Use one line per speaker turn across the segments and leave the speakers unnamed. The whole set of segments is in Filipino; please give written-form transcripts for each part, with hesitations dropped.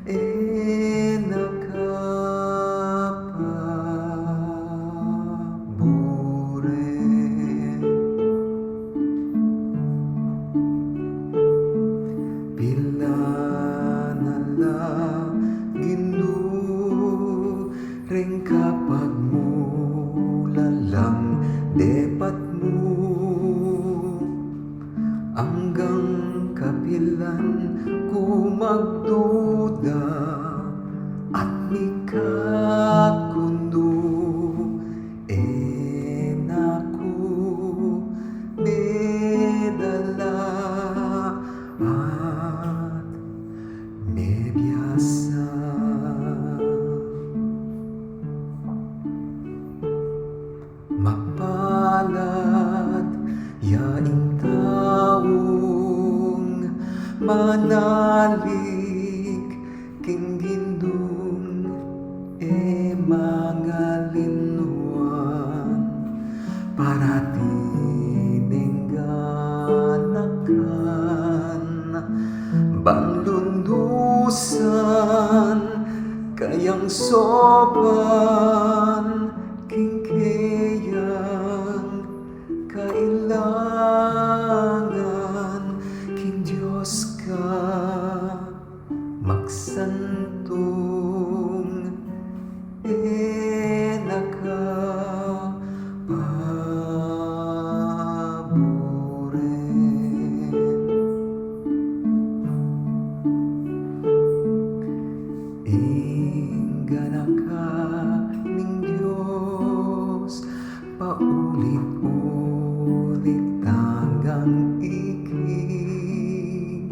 santong nakapabure. Pila na laginu ring kapag mulalang depat mo hanggang kapilan ko magduda at mikakundo naku medala at mebyasa. Mapalad yaing taong manalig king gindong mga linuan para tinengganakan banglundusan kayang sopan kingkeyang kailangan king Diyos ka magsantong nakapabure. Ingana ka ning Diyos paulit-ulit hanggang ikig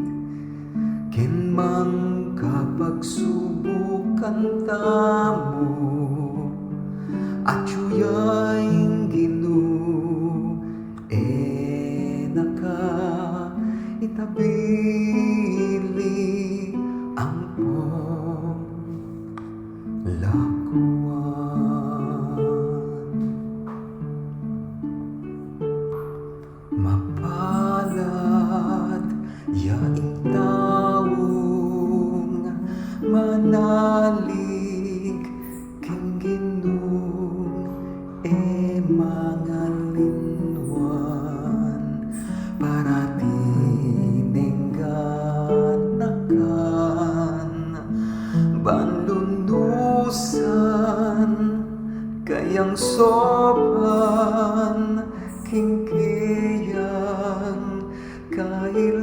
ken mang kapagsubukan tamo at yuyaing Ginoo naka itabili ang lakuan. Mapalad yaing taong manalig king Ginoo mga linuan para tinengganakan banlundusan kayang sopan kingkeyang kailangan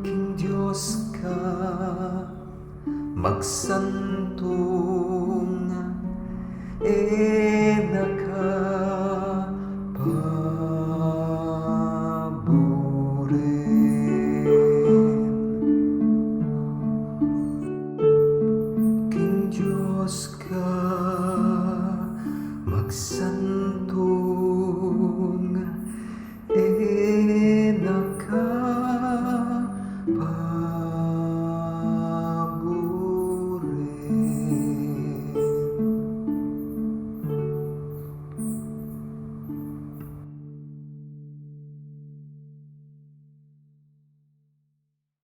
king Diyos ka magsan